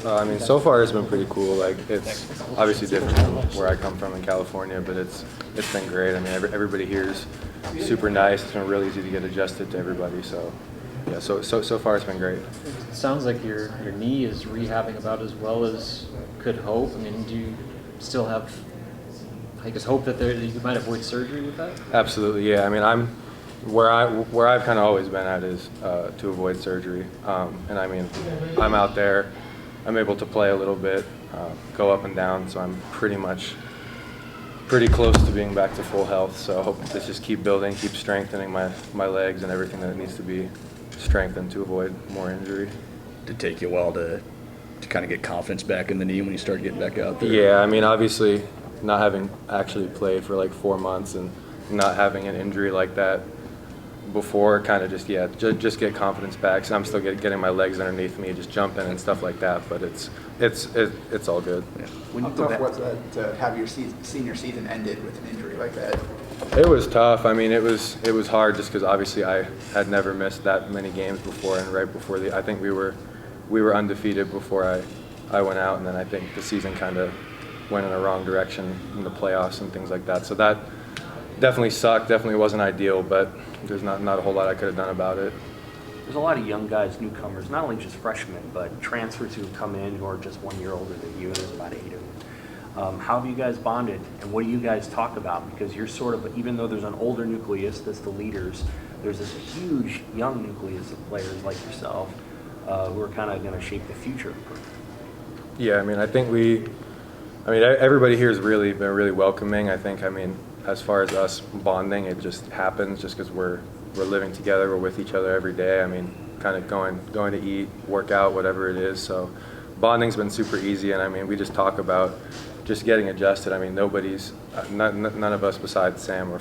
I mean, so far it's been pretty cool. Like, it's obviously different from where I come from in California, but it's been great. I mean, everybody here is super nice. It's been really easy to get adjusted to everybody. So, yeah, so far it's been great. It sounds like your knee is rehabbing about as well as could hope. I mean, do you still have, I guess, hope that you might avoid surgery with that? Absolutely, yeah. I mean, where I've kind of always been at is to avoid surgery. And I mean, I'm out there. I'm able to play a little bit, go up and down, so I'm pretty close to being back to full health. So I hope to just keep building, keep strengthening my legs and everything that needs to be strengthened to avoid more injury. Did it take you a while to kind of get confidence back in the knee when you started getting back out there? Yeah, I mean, obviously not having actually played for like 4 months and not having an injury like that before, kind of just get confidence back. So I'm still getting my legs underneath me, just jumping and stuff like that. But it's all good. Yeah. How tough was that to have your senior season ended with an injury like that? It was tough. I mean, it was hard just because obviously I had never missed that many games before, and right before I think we were undefeated before I went out, and then I think the season kind of went in the wrong direction in the playoffs and things like that. So that definitely sucked. Definitely wasn't ideal, but there's not a whole lot I could have done about it. There's a lot of young guys, newcomers, not only just freshmen, but transfers who come in who are just 1 year older than you, and there's about 8 of them. How have you guys bonded, and what do you guys talk about? Because you're sort of, even though there's an older nucleus that's the leaders, there's this huge young nucleus of players like yourself who are kind of going to shape the future. Yeah, I mean, I think everybody here has really been really welcoming. I think, as far as us bonding, it just happens just because we're living together, we're with each other every day. I mean, kind of going to eat, work out, whatever it is. So bonding's been super easy, and I mean, we just talk about just getting adjusted. I mean, none of us besides Sam are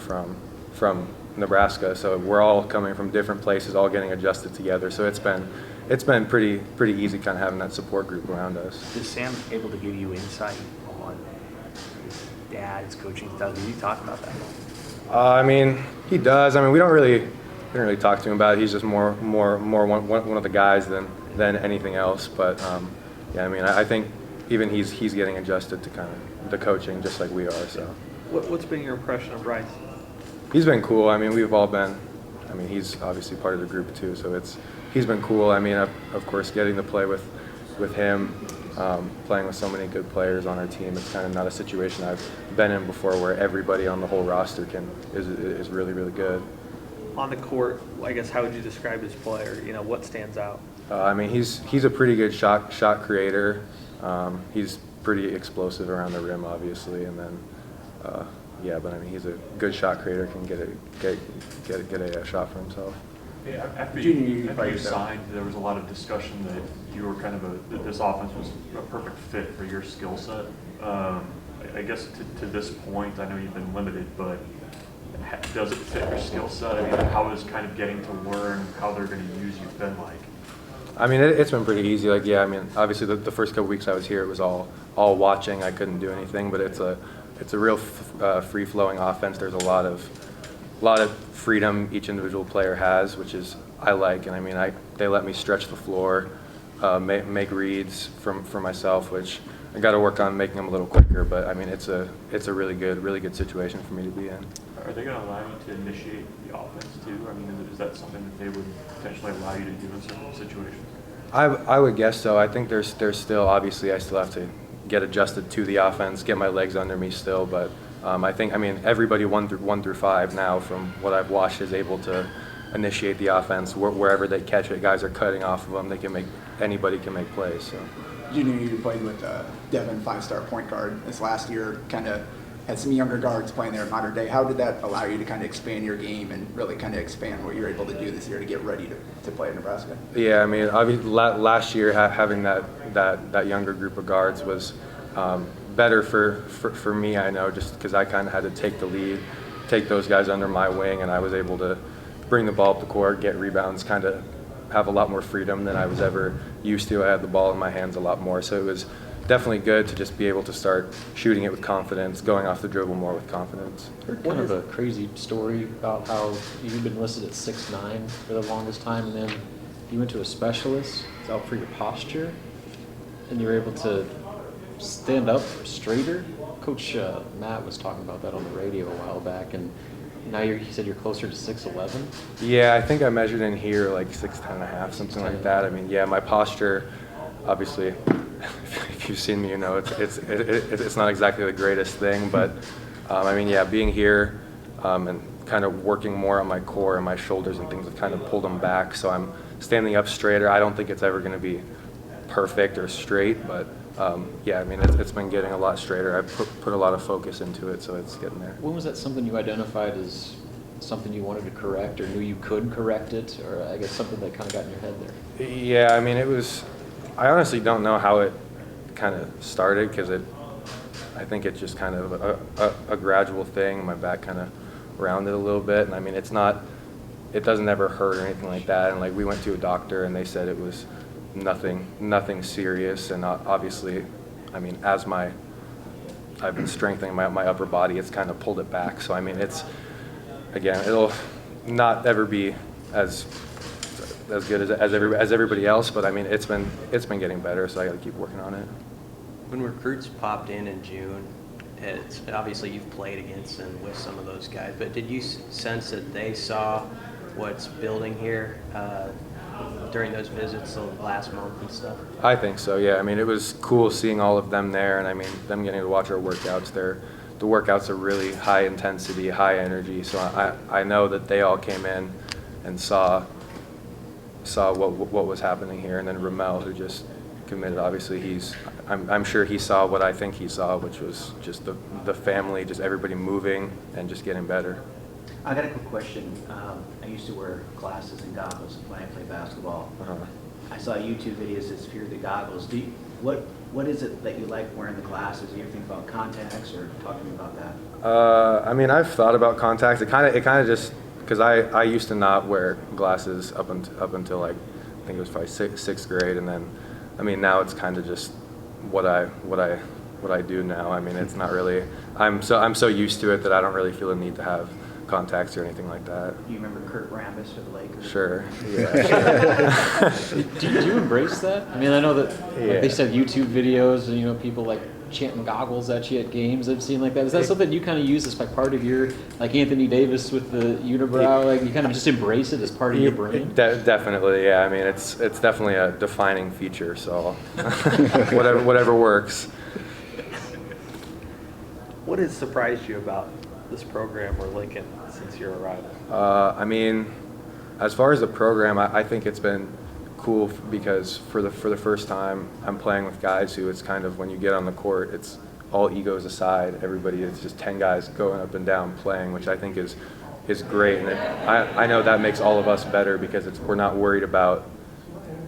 from Nebraska, so we're all coming from different places, all getting adjusted together. So it's been pretty easy kind of having that support group around us. Is Sam able to give you insight on his dad's coaching style? Did you talk about that? I mean, he does. I mean, we don't really talk to him about it. He's just more one of the guys than anything else. But yeah, I mean, I think even he's getting adjusted to kind of the coaching just like we are. So what's been your impression of Bryce? He's been cool. I mean, we've all been. I mean, he's obviously part of the group too. So he's been cool. I mean, of course, getting to play with him, playing with so many good players on our team. It's kind of not a situation I've been in before where everybody on the whole roster is really, really good. On the court, I guess, how would you describe his player? You know, what stands out? I mean, he's a pretty good shot creator. He's pretty explosive around the rim, obviously, and then yeah. But I mean, he's a good shot creator. Can get a shot for himself. Yeah, after you signed, there was a lot of discussion that you were kind of that this offense was a perfect fit for your skill set. I guess to this point, I know you've been limited, but does it fit your skill set? I mean, how is kind of getting to learn how they're going to use you been like? I mean, it's been pretty easy. Like, yeah, I mean, obviously the first couple weeks I was here, it was all watching. I couldn't do anything, but it's a real free-flowing offense. There's a lot of freedom each individual player has, which is I like. And I mean, they let me stretch the floor, make reads for myself, which I got to work on making them a little quicker. But I mean, it's a really good situation for me to be in. Are they going to allow you to initiate the offense too? I mean, is that something that they would potentially allow you to do in certain situations? I would guess so. I think there's still, obviously I still have to get adjusted to the offense, get my legs under me still, but I mean everybody one through five now from what I've watched is able to initiate the offense wherever they catch it. Guys are cutting off of them. Anybody can make plays. So. You knew you played with Devin, 5-star point guard this last year, kind of had some younger guards playing there at modern day. How did that allow you to kind of expand your game and really kind of expand what you're able to do this year to get ready to play at Nebraska? Yeah, I mean, obviously last year having that younger group of guards was better for me, I know, just because I kind of had to take the lead, take those guys under my wing, and I was able to bring the ball up the court, get rebounds, kind of have a lot more freedom than I was ever used to. I had the ball in my hands a lot more, so it was definitely good to just be able to start shooting it with confidence, going off the dribble more with confidence. Heard kind of a crazy story about how you've been listed at 6'9" for the longest time, and then you went to a specialist. It's out for your posture. and you're able to stand up straighter. Coach Matt was talking about that on the radio a while back, and now he said you're closer to 6'11". Yeah, I think I measured in here like 6'10" and a half, something like that. I mean, yeah, my posture, obviously, if you've seen me, you know it's not exactly the greatest thing, but I mean, yeah, being here and kind of working more on my core and my shoulders and things have kind of pulled them back, so I'm standing up straighter. I don't think it's ever going to be perfect or straight, but yeah, I mean, it's been getting a lot straighter. I put a lot of focus into it, so it's getting there. When was that something you identified as something you wanted to correct, or knew you could correct it, or I guess something that kind of got in your head there? Yeah, I mean, I honestly don't know how it kind of started, because I think it's just kind of a gradual thing. My back kind of rounded a little bit, and I mean, it doesn't ever hurt or anything like that. And like, we went to a doctor and they said it was nothing serious. And obviously, I mean, as I've been strengthening my upper body, it's kind of pulled it back. So I mean, it'll not ever be as good as everybody else, but I mean, it's been getting better, so I got to keep working on it. When recruits popped in June, it's obviously you've played against and with some of those guys, but did you sense that they saw what's building here during those visits the last month and stuff? I think so, yeah. I mean, it was cool seeing all of them there, and I mean, them getting to watch our workouts. The workouts are really high intensity, high energy, so I know that they all came in and saw what was happening here. And then Ramel, who just committed, obviously I'm sure he saw what I think he saw, which was just the family, just everybody moving and just getting better. I got a quick question. I used to wear glasses and goggles when I played basketball. I saw YouTube videos that fear the goggles. What is it that you like wearing the glasses? Do you ever think about contacts, or talk to me about that? I mean, I've thought about contacts. It kind of just, because I used to not wear glasses up until like, I think it was probably sixth grade, and then I mean, now it's kind of just what I do now. I mean, it's not really, I'm so used to it that I don't really feel the need to have contacts or anything like that. Do you remember Kurt Rambis for the Lakers? Sure. Yeah. Do you embrace that? I mean, I know that like they said YouTube videos, and you know, people like chanting goggles at you at games. I've seen like that. Is that something you kind of use as like part of your, like Anthony Davis with the unibrow? Like you kind of just embrace it as part of your brain? Definitely, yeah. I mean, it's definitely a defining feature. So whatever works. What has surprised you about this program or Lincoln since your arrival? I mean, as far as the program, I think it's been cool because for the first time I'm playing with guys who, it's kind of, when you get on the court, it's all egos aside. Everybody is just 10 guys going up and down playing, which I think is great. And I know that makes all of us better because we're not worried about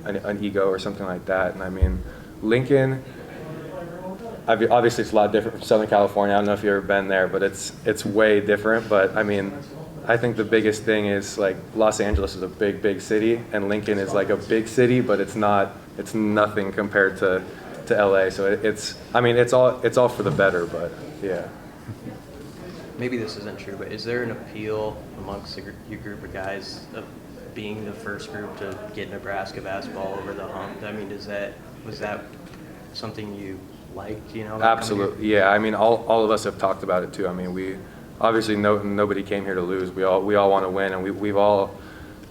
an ego or something like that. And I mean, Lincoln, obviously it's a lot different from Southern California. I don't know if you've ever been there, but it's way different. But I mean, I think the biggest thing is like Los Angeles is a big city, and Lincoln is like a big city, but it's nothing compared to LA. So it's all for the better, but yeah. Maybe this isn't true, but is there an appeal amongst your group of guys of being the first group to get Nebraska basketball over the hump? I mean, was that something you liked, you know? Absolutely, yeah. I mean, all of us have talked about it too. I mean, we obviously nobody came here to lose. We all want to win, and we've all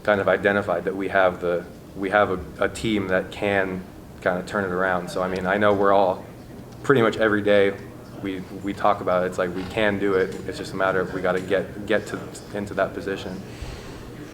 kind of identified that we have a team that can kind of turn it around. So I mean, I know we're all pretty much every day we talk about it. It's like we can do it. It's just a matter of we got to get into that position.